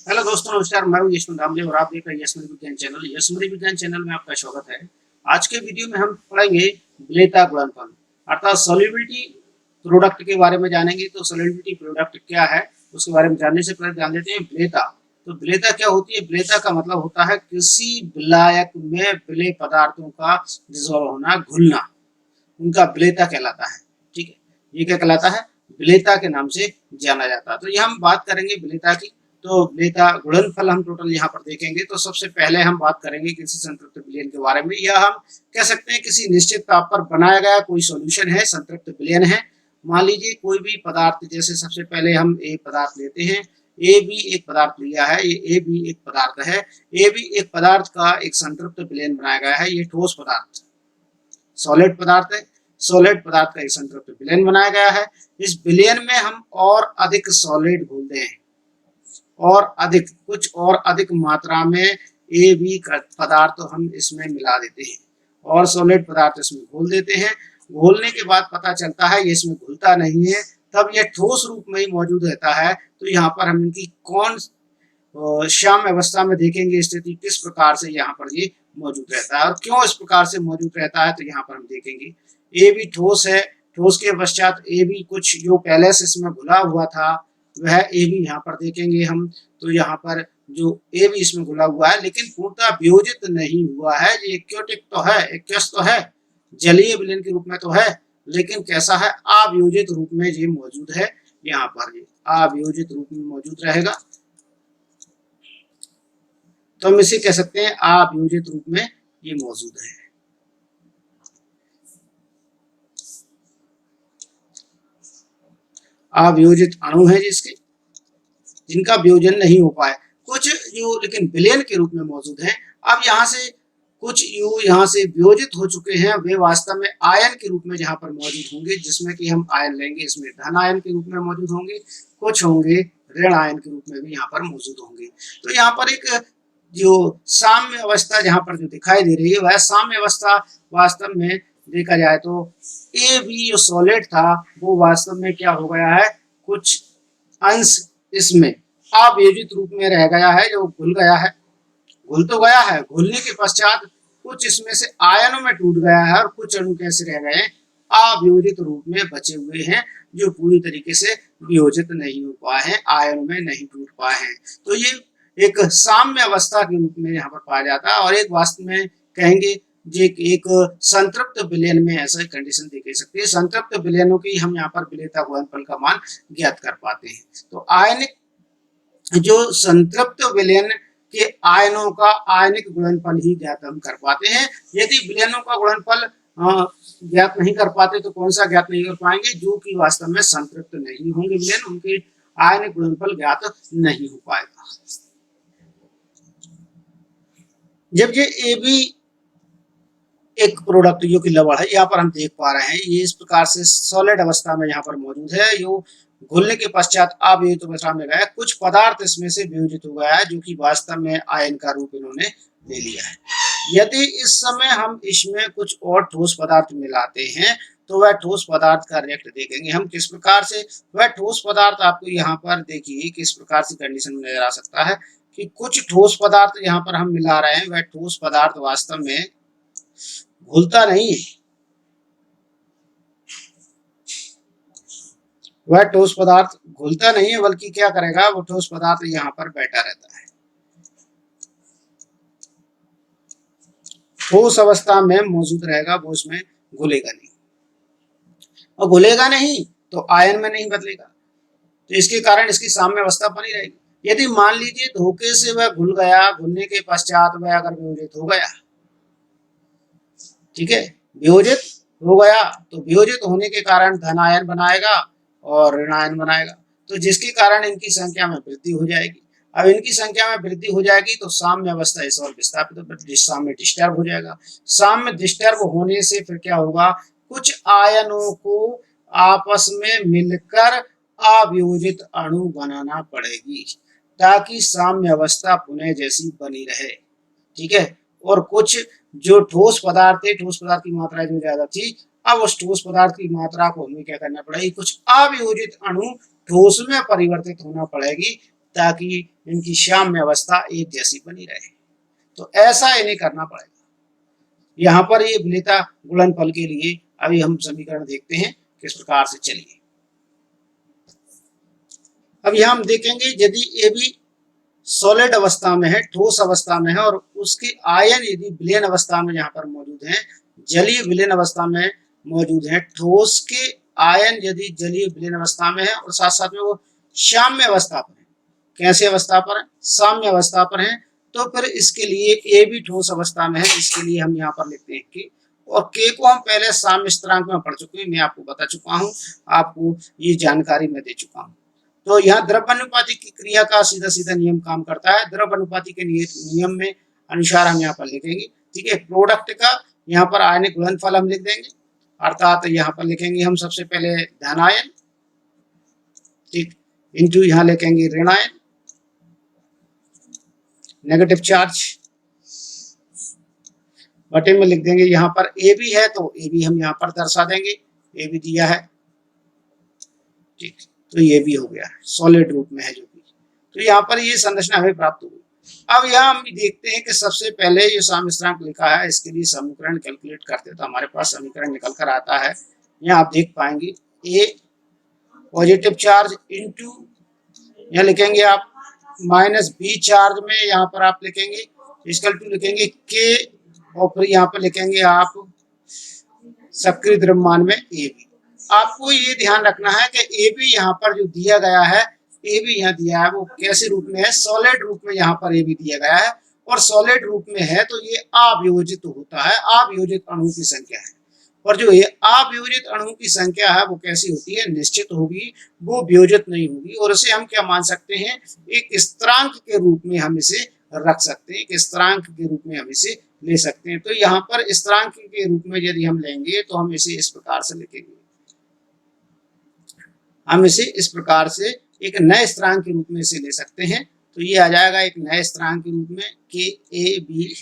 Hello दोस्तों, नमस्कार। मैं हूं यशवंत रामदेव और आप देख रहे हैं यशवंत विज्ञान चैनल। यशवंत विज्ञान चैनल में आपका स्वागत है। आज के वीडियो में हम पढ़ेंगे विलेयता गुणनफल अर्थात सॉल्युबिलिटी प्रोडक्ट के बारे में जानेंगे। तो सॉल्युबिलिटी प्रोडक्ट क्या है उसके बारे में जानने से पहले जान लेते हैं विलेयता। तो विलेयता क्या होती है? विलेयता का मतलब होता है किसी विलायक में विलेय पदार्थों का डिसॉल्व होना, घुलना, उनका विलेयता कहलाता है। ठीक है, ये क्या कहलाता है? विलेयता के नाम से जाना जाता है। तो ये हम बात करेंगे विलेयता की। तो विलेयता गुणनफल हम टोटल यहाँ पर देखेंगे। तो सबसे पहले हम बात करेंगे किसी संतृप्त विलयन के बारे में, या हम कह सकते हैं किसी निश्चित ताप पर बनाया गया कोई सॉल्यूशन है, संतृप्त विलयन है। मान लीजिए कोई भी पदार्थ, जैसे सबसे पहले हम एक पदार्थ लेते हैं, ए बी एक पदार्थ लिया है, ये ए बी एक पदार्थ है। ए बी एक पदार्थ का एक संतृप्त विलयन बनाया गया है। ये ठोस पदार्थ, सॉलिड पदार्थ है। सॉलिड पदार्थ का एक संतृप्त विलयन बनाया गया है। इस विलयन में हम और अधिक सॉलिड घोलते हैं, और अधिक, कुछ और अधिक मात्रा में ए बी पदार्थ हम इसमें मिला देते हैं और सॉलिड पदार्थ इसमें घोल देते हैं। घोलने के बाद पता चलता है ये इसमें घुलता नहीं है, तब यह ठोस रूप में ही मौजूद रहता है। तो यहाँ पर हम इनकी कौन श्याम अवस्था में देखेंगे स्थिति किस प्रकार से यहाँ पर ये मौजूद रहता है और क्यों इस प्रकार से मौजूद रहता है। तो यहाँ पर हम देखेंगे ए भी ठोस है। ठोस के पश्चात ए भी कुछ जो पहले से इसमें घुला हुआ था वह ए भी यहाँ पर देखेंगे हम। तो यहाँ पर जो ए भी इसमें घुला हुआ है लेकिन पूर्णतः वियोजित नहीं हुआ है। ये एक्योटिक तो है, एक्वस तो है, जलीय विलयन के रूप में तो है, लेकिन कैसा है? अवियोजित रूप में ये मौजूद है। यहाँ पर ये अवियोजित रूप में मौजूद रहेगा। तो हम इसे कह सकते हैं अवियोजित रूप में ये मौजूद है। अवियोजित अणु है जिसके, जिनका वियोजन नहीं हो पाया। कुछ यू लेकिन विलयन के रूप में मौजूद है। अब यहाँ से कुछ यू यहाँ से वियोजित हो चुके हैं, वे वास्तव में आयन के रूप में यहाँ पर मौजूद होंगे, जिसमें कि हम आयन लेंगे, इसमें धन आयन के रूप में मौजूद होंगे, कुछ होंगे ऋण आयन के रूप में भी यहाँ पर मौजूद होंगे। तो यहाँ पर एक जो साम्य अवस्था जहाँ पर जो दिखाई दे रही है वह साम्य अवस्था वास्तव में देखा जाए तो ए बी जो सॉलिड था वो वास्तव में क्या हो गया है? कुछ अंश इसमें अवियोजित रूप में रह गया है, जो घुल गया है। घुल तो गया है, घुलने के पश्चात कुछ इसमें से आयनों में टूट गया है और कुछ अणु कैसे रह गए हैं? अवियोजित रूप में बचे हुए हैं, जो पूरी तरीके से वियोजित नहीं हो पाए हैं, आयनों में नहीं टूट पाए हैं। तो ये एक साम्य अवस्था के रूप में यहाँ पर पाया जाता है। और एक वास्तव में कहेंगे जे एक संतृप्त विलयन में ऐसा कंडीशन देखी सकती है। संतृप्त विलयनों की हम यहाँ पर विलेयता गुणनफल का मान ज्ञात कर पाते हैं। तो आयनिक जो संतृप्त विलयन के आयनों का आयनिक गुणनफल ही ज्ञात हम कर पाते हैं। यदि विलयनों का गुणनफल ज्ञात नहीं कर पाते तो कौन सा ज्ञात नहीं कर पाएंगे? जो कि वास्तव में संतृप्त नहीं होंगे विलयन, उनके आयनिक गुणनफल ज्ञात नहीं हो पाएगा। जब ये ए बी एक प्रोडक्ट जो कि लवण है, यहाँ पर हम देख पा रहे हैं ये इस प्रकार से सॉलिड अवस्था में यहाँ पर मौजूद है। यो घुलने के पश्चात अवियोजित अवस्था में गया, कुछ पदार्थ इसमें से वियोजित हो गया है, जो कि वास्तव में आयन का रूप इन्होंने ले लिया है। यदि इस समय हम इसमें कुछ और ठोस पदार्थ मिलाते हैं तो वह ठोस पदार्थ का रिएक्ट देखेंगे हम किस प्रकार से। वह ठोस पदार्थ आपको यहाँ पर देखिए किस प्रकार से कंडीशन में नजर आ सकता है कि कुछ ठोस पदार्थ यहाँ पर हम मिला रहे हैं, वह ठोस पदार्थ वास्तव में घुलता नहीं है। वह ठोस पदार्थ घुलता नहीं है, बल्कि क्या करेगा? वो ठोस पदार्थ यहाँ पर बैठा रहता है, ठोस अवस्था में मौजूद रहेगा, वो उसमें घुलेगा नहीं। और घुलेगा नहीं तो आयन में नहीं बदलेगा, तो इसके कारण इसकी साम्य अवस्था बनी रहेगी। यदि मान लीजिए धोखे से वह घुल गया, घुलने के पश्चात वह अगर वियोजित हो गया, ठीक है, वियोजित हो गया, तो वियोजित होने के कारण धन आयन बनाएगा और ऋण आयन बनाएगा, तो जिसके कारण इनकी संख्या में वृद्धि हो जाएगी। अब इनकी संख्या में वृद्धि हो जाएगी तो साम्य अवस्था इस और विस्थापित, साम्य डिस्टर्ब हो जाएगा। साम्य डिस्टर्ब होने से फिर क्या होगा? कुछ आयनों को आपस में मिलकर अवियोजित अणु बनाना पड़ेगी ताकि साम्य अवस्था पुनः जैसी बनी रहे। ठीक है, और कुछ जो ठोस पदार्थ थे, ठोस पदार्थ की मात्रा जो ज्यादा थी, अब उस ठोस पदार्थ की मात्रा को हमें क्या करना पड़ेगी? कुछ अवियोजित अणु ठोस में परिवर्तित होना पड़ेगी, ताकि इनकी साम्य अवस्था एक जैसी बनी रहे। तो ऐसा इन्हें करना पड़ेगा। यहाँ पर ये विलेयता गुणनफल के लिए अभी हम समीकरण देखते हैं किस प्रकार से। चलिए अब यहाँ हम देखेंगे यदि ए बी सॉलिड अवस्था में है, ठोस अवस्था में है, और उसके आयन यदि विलयन अवस्था में यहाँ पर मौजूद हैं, जलीय विलयन अवस्था में मौजूद हैं, ठोस के आयन यदि जलीय विलयन अवस्था में है और साथ साथ में वो साम्य अवस्था पर है। कैसे अवस्था पर है? साम्य अवस्था पर है। तो फिर इसके लिए ए भी ठोस अवस्था में है, इसके लिए हम यहाँ पर लिखते हैं के, और के को हम पहले साम्य स्थिरांक में पढ़ चुके हैं, मैं आपको बता चुका हूँ, आपको ये जानकारी मैं दे चुका हूँ। तो यहाँ द्रव्यानुपाती की क्रिया का सीधा सीधा नियम काम करता है। द्रव्यानुपाती के नियम में अनुसार हम यहाँ पर लिखेंगे, ठीक है। प्रोडक्ट का यहाँ पर आयनिक गुणनफल हम लिख देंगे, अर्थात यहाँ पर लिखेंगे हम सबसे पहले धनायन, ठीक, इंटू यहाँ लिखेंगे ऋणायन, नेगेटिव चार्ज, बटे में लिख देंगे यहाँ पर ए बी है तो ए बी हम यहाँ पर दर्शा देंगे, ए बी दिया है, ठीक। तो ये भी हो गया, सॉलिड रूप में है जो भी। तो यहाँ पर ये संरचना हमें प्राप्त हुई। अब यहाँ हम देखते हैं कि सबसे पहले ये साम्य स्थिरांक लिखा है, इसके लिए समीकरण कैलकुलेट करते तो हमारे पास समीकरण निकल कर आता है। यहाँ आप देख पाएंगे ए पॉजिटिव चार्ज इंटू यहाँ लिखेंगे आप माइनस बी चार्ज में, यहाँ पर आप लिखेंगे इक्वल टू लिखेंगे के, और फिर यहाँ पर लिखेंगे आप सक्रिय द्रव्यमान में ए बी। आपको ये ध्यान रखना है कि ए बी यहाँ पर जो दिया गया है, ए बी यहाँ दिया है वो कैसे रूप में है? सॉलिड रूप में यहाँ पर ए बी दिया गया है, और सॉलिड रूप में है तो ये अवियोजित होता है, अवियोजित अणु की संख्या है। और जो ये अवियोजित अणु की संख्या है वो कैसी होती है? निश्चित होगी, वो वियोजित नहीं होगी। और इसे हम क्या मान सकते हैं? एक स्थिरांक के रूप में हम इसे रख सकते हैं, एक स्थिरांक के रूप में हम इसे ले सकते हैं। तो यहाँ पर स्थिरांक के रूप में यदि हम लेंगे तो हम इसे इस प्रकार से लिखेंगे, हम इसे इस प्रकार से एक नए स्थिरांक के रूप में इसे ले सकते हैं। तो ये आ जाएगा एक नए स्थिरांक के रूप में के ए बी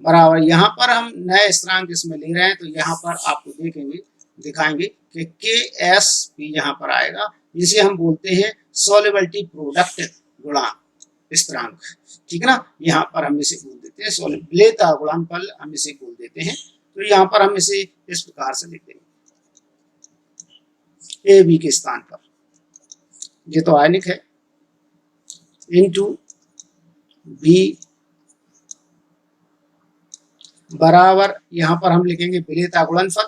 बराबर, यहाँ पर हम नए स्थिरांक इसमें ले रहे हैं तो यहाँ पर आपको देखेंगे दिखाएंगे कि के एस भी यहाँ पर आएगा, जिसे हम बोलते हैं सॉल्युबिलिटी प्रोडक्ट गुणांक स्थिरांक, ठीक है ना। यहाँ पर हम इसे बोल देते हैं विलेयता गुणनफल, हम इसे बोल देते हैं। तो यहाँ पर हम इसे इस प्रकार से लिख देंगे, ए बी के स्थान पर, ये तो आयनिक है, इंटू बी बराबर यहाँ पर हम लिखेंगे विलेयता गुणनफल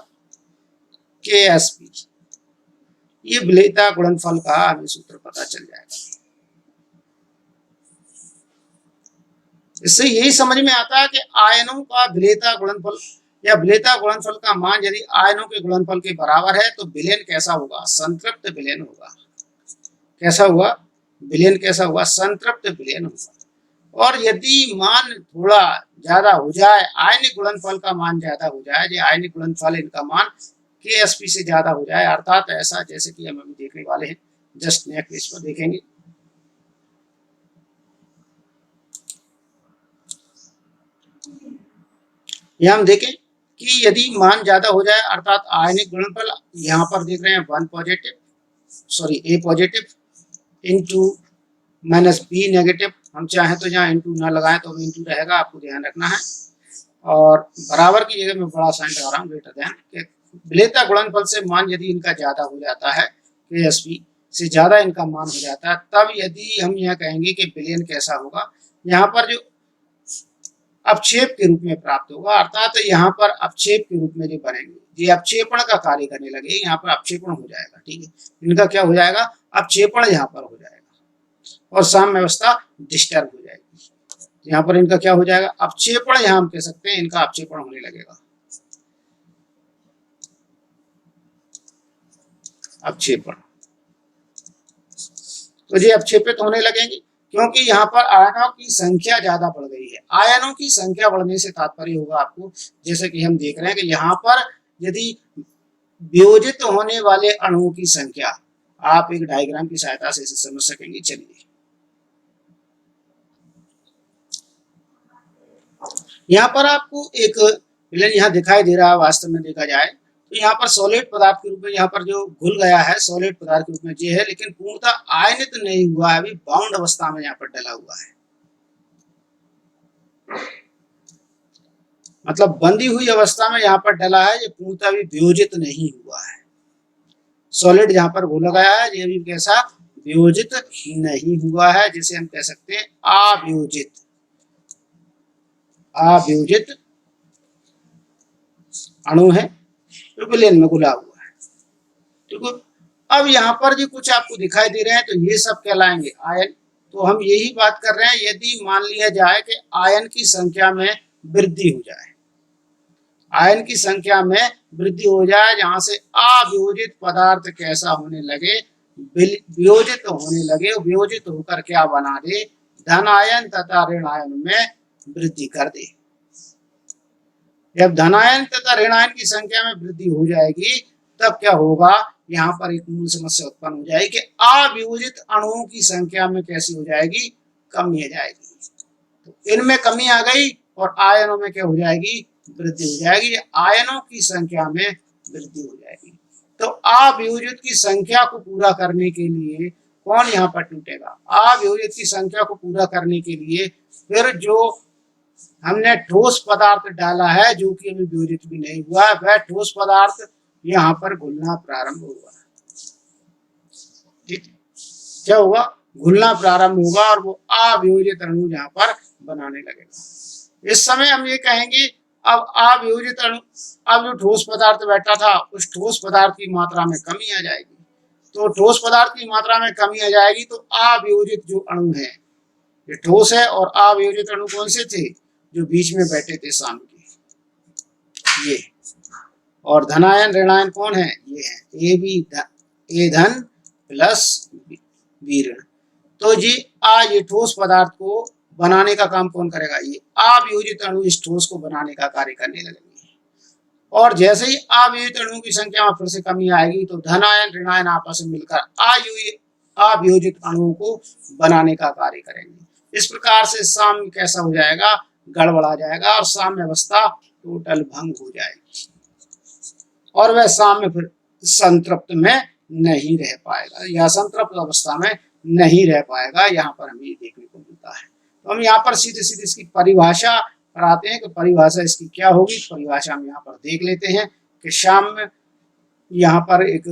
के एस बी। ये विलेयता गुणनफल का हमें सूत्र पता चल जाएगा। इससे यही समझ में आता है कि आयनों का विलेयता गुणनफल या विलेयता गुणनफल का मान यदि आयनों के गुणनफल के बराबर है तो विलयन कैसा होगा? संतृप्त विलयन होगा। कैसा हुआ? विलयन कैसा हुआ? संतृप्त विलयन होगा। और यदि मान थोड़ा ज्यादा हो जाए, आयनिक गुणनफल का मान ज्यादा हो जाए, जो आयनिक गुणनफल इनका मान के एस पी से ज्यादा हो जाए, अर्थात ऐसा जैसे कि हम अभी देखने वाले हैं, जस्ट नेक्स्ट पेज पर देखेंगे। यहाँ हम देखें कि यदि मान ज्यादा हो जाए, अर्थात आयनिक गुणनफल यहाँ पर देख रहे हैं one positive, sorry A positive into minus B negative, हम चाहें तो यहाँ इंटू ना लगाएं तो इंटू रहेगा, आपको ध्यान रखना है। और बराबर की जगह में बड़ा साइन लगा रहा हूँ, ग्रेटर देन। विलेयता गुणनफल से मान यदि इनका ज्यादा हो जाता है, के एस पी से ज्यादा इनका मान हो जाता है, तब यदि हम यहाँ कहेंगे कि विलयन कैसा होगा, यहाँ पर जो अपक्षेप के रूप में प्राप्त होगा, अर्थात तो यहाँ पर अपक्षेप के रूप में जो बनेंगे, ये अपक्षेपण का कार्य करने लगे, यहाँ पर अपक्षेपण हो जाएगा, ठीक है। इनका क्या हो जाएगा? अपक्षेपण यहाँ पर हो जाएगा, और साम्य अवस्था डिस्टर्ब हो जाएगी। यहाँ पर इनका क्या हो जाएगा? अपक्षेपण, यहाँ हम कह सकते हैं इनका अपक्षेपण होने लगेगा, अपक्षेपण। तो ये अपक्षेपित होने लगेंगे क्योंकि यहाँ पर आयनों की संख्या ज्यादा बढ़ गई है। आयनों की संख्या बढ़ने से तात्पर्य होगा आपको, जैसे कि हम देख रहे हैं कि यहाँ पर यदि वियोजित होने वाले अणुओं की संख्या, आप एक डायग्राम की सहायता से इसे समझ सकेंगे। चलिए यहाँ पर आपको एक विलयन यहाँ दिखाई दे रहा है। वास्तव में देखा जाए तो यहाँ पर सॉलिड पदार्थ के रूप में यहाँ पर जो घुल गया है सॉलिड पदार्थ के रूप में ये है, लेकिन पूर्णतः आयनित नहीं हुआ है, अभी बाउंड अवस्था में यहाँ पर डला हुआ है, मतलब बंधी हुई अवस्था में यहाँ पर डला है, ये पूर्णतः अभी वियोजित नहीं हुआ है। सॉलिड जहाँ पर घुल गया है ये भी कैसा वियोजित नहीं हुआ है, जिसे हम कह सकते हैं अवियोजित, अवियोजित अणु है जो विलयन में घुला हुआ है। ठीक है, अब यहाँ पर जो कुछ आपको दिखाई दे रहे हैं तो ये सब कहलाएंगे आयन। तो हम यही बात कर रहे हैं, यदि मान लिया जाए कि आयन की संख्या में वृद्धि हो जाए, आयन की संख्या में वृद्धि हो जाए, जहां से अवियोजित पदार्थ कैसा होने लगे, वियोजित होने लगे, वियोजित होकर क्या बना दे, धन आयन तथा ऋण आयन में वृद्धि कर दे। जब धनायन तथा ऋणायन की संख्या में वृद्धि हो जाएगी तब क्या होगा, यहाँ पर एक मूल समस्या उत्पन्न हो जाएगी कि अवियोजित अणुओं की संख्या में कैसी हो जाएगी, कमी आ जाएगी। तो इनमें कमी आ गई और आयनों में क्या हो जाएगी, वृद्धि हो जाएगी, आयनों की संख्या में वृद्धि हो जाएगी। तो अवियोजित की संख्या को पूरा करने के लिए कौन यहाँ पर टूटेगा, अवियोजित की संख्या को पूरा करने के लिए फिर जो हमने ठोस पदार्थ डाला है जो कि अभी वियोजित भी नहीं हुआ है, वह ठोस पदार्थ यहाँ पर घुलना प्रारंभ होगा। ठीक, क्या होगा, घुलना प्रारंभ होगा और वो अवियोजित अणु यहाँ पर बनाने लगेगा। इस समय हम ये कहेंगे अब अवियोजित अणु, अब जो ठोस पदार्थ बैठा था उस ठोस पदार्थ की मात्रा में कमी आ जाएगी। तो ठोस पदार्थ की मात्रा में कमी आ जाएगी तो अवियोजित जो अणु है, ये ठोस है और अवियोजित अणु कौन से थे, जो बीच में बैठे थे साम के, ये, और धनायन ऋणायन कौन है, ये है ए बी, ए धन प्लस बी ऋण। तो जी ये ठोस पदार्थ को बनाने का काम कौन करेगा, ये अवियोजित अणु इस ठोस को बनाने का कार्य करने लगेंगे। और जैसे ही अवियोजित अणुओं की संख्या में फिर से कमी आएगी तो धनायन ऋणायन आपस में मिलकर अवियोजित अणुओं को बनाने का कार्य करेंगे। इस प्रकार से साम्य कैसा हो जाएगा, गड़बड़ा जाएगा और साम्य अवस्था टोटल भंग हो जाएगी और वह साम्य फिर संतृप्त में नहीं रह पाएगा या संतृप्त अवस्था में नहीं रह पाएगा। यहाँ पर हमें देखने को मिलता है। तो हम यहाँ पर सीधे सीधे इसकी परिभाषा पर आते हैं कि परिभाषा इसकी क्या होगी। परिभाषा हम यहाँ पर देख लेते हैं कि साम्य, यहाँ पर एक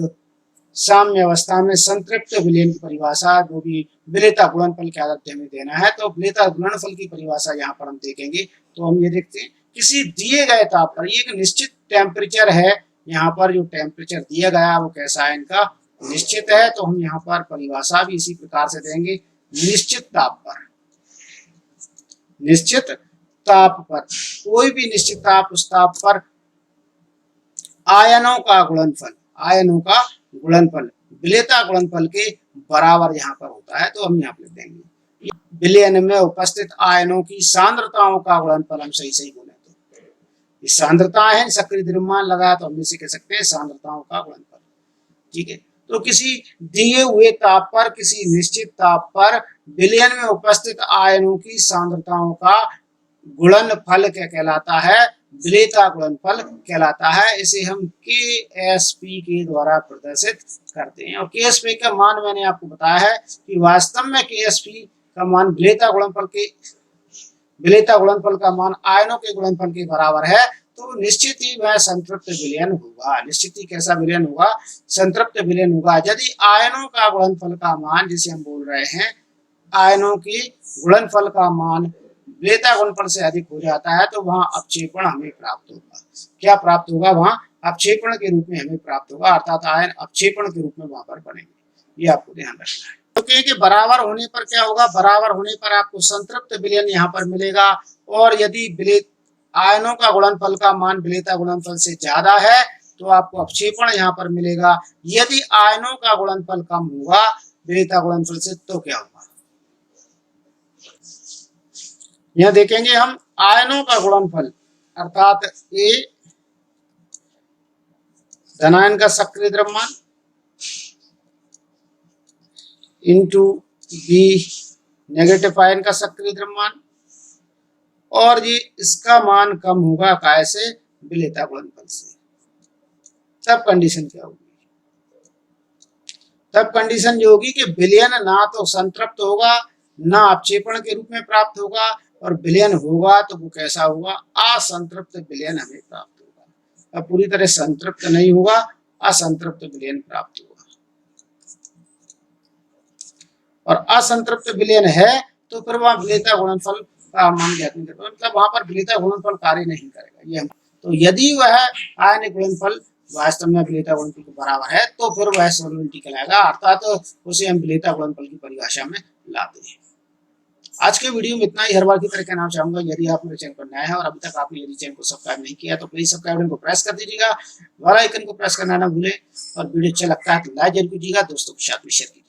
साम्य अवस्था में संतृप्त विलयन की परिभाषा, जो भी विलेयता गुणनफल के आधार पर हमें देना है, तो विलेयता गुणनफल की परिभाषा यहाँ पर हम देखेंगे। तो हम ये देखते हैं किसी दिए गए ताप पर, एक निश्चित टेम्परेचर है, यहाँ पर जो टेम्परेचर दिया गया वो कैसा है, इनका निश्चित है। तो हम यहाँ पर परिभाषा भी इसी प्रकार से देंगे, निश्चित ताप पर, निश्चित ताप पर, कोई भी निश्चित ताप, उस ताप पर आयनों का गुणनफल, आयनों का गुणनफल विलेयता गुणनफल के बराबर यहाँ पर होता है। तो हम यहाँ पर देंगे विलयन में उपस्थित आयनों की सांद्रताओं का गुणनफल, हम सही सही बोले तो ये सांद्रताएं हैं, सक्रिय द्रव्यमान लगाया तो हम इसे कह सकते हैं सांद्रताओं का गुणनफल। ठीक है, तो किसी दिए हुए ताप पर, किसी निश्चित ताप पर विलयन में उपस्थित आयनों की सांद्रताओं का गुणनफल क्या कहलाता है, विलेयता गुणनफल कहलाता है। इसे हम KSP के द्वारा प्रदर्शित करते हैं और KSP का मान मैंने आपको बताया है कि वास्तव में KSP का मान विलेयता गुणनफल के, विलेयता गुणनफल का मान आयनों के गुणनफल के बराबर है। तो निश्चित ही वह संतृप्त विलयन होगा, निश्चित ही कैसा विलयन होगा, संतृप्त विलयन होगा। यदि आयनों का गुणनफल का मान, जिसे हम बोल रहे हैं आयनों की गुणनफल का मान विलेयता गुणनफल से अधिक हो जाता है तो वहां अपक्षेपण हमें प्राप्त होगा। क्या प्राप्त होगा, वहां अपक्षेपण के रूप में हमें प्राप्त होगा, अर्थात आयन अपक्षेपण के रूप में वहां पर बनेंगे। ये आपको ध्यान रखना है। तो कि बराबर होने पर क्या होगा, बराबर होने पर आपको संतृप्त विलयन यहाँ पर मिलेगा। और यदि आयनों का गुणनफल का मान विलेयता गुणनफल से ज्यादा है तो आपको अपक्षेपण यहाँ पर मिलेगा। यदि आयनों का गुणनफल कम होगा विलेयता गुणनफल से तो क्या होगा, यह देखेंगे हम आयनों का गुणनफल, अर्थात A धनायन का सक्रिय द्रव्यमान इंटू B नेगेटिव आयन का सक्रिय द्रव्यमान, और ये इसका मान कम होगा कैसे, विलेयता गुणनफल से। तब कंडीशन क्या होगी? तब कंडीशन जो होगी कि विलयन ना तो संतृप्त होगा, ना अपक्षेपण के रूप में प्राप्त होगा, और विलयन होगा तो वो कैसा होगा? असंतृप्त विलयन हमें प्राप्त होगा। अब पूरी तरह संतृप्त नहीं होगा, असंतृप्त विलयन प्राप्त होगा। और असंतृप्त विलयन है तो फिर वहां विलेयता गुणनफल का मान ज्ञात नहीं कर पाएंगे, मतलब वहां पर विलेयता गुणनफल कार्य नहीं करेगा। ये तो यदि वह आयनिक गुणनफल वास्तव में विलेयता गुणनफल के बराबर है तो फिर वह सॉल्युबिलिटी कहलाएगा, अर्थात तो उसे हम विलेयता गुणनफल की परिभाषा में लाते हैं। आज के वीडियो में इतना ही। हर बार की तरह कहना चाहूंगा, यदि आप मेरे चैनल पर नए हैं और अभी तक आपने यदि चैनल को सब्सक्राइब नहीं किया तो प्लीज सब्सक्राइब बटन को प्रेस कर दीजिएगा, बेल आइकन को प्रेस करना ना भूलें, और वीडियो अच्छा लगता है तो लाइक जरूर कीजिएगा, दोस्तों के साथ भी शेयर कीजिएगा।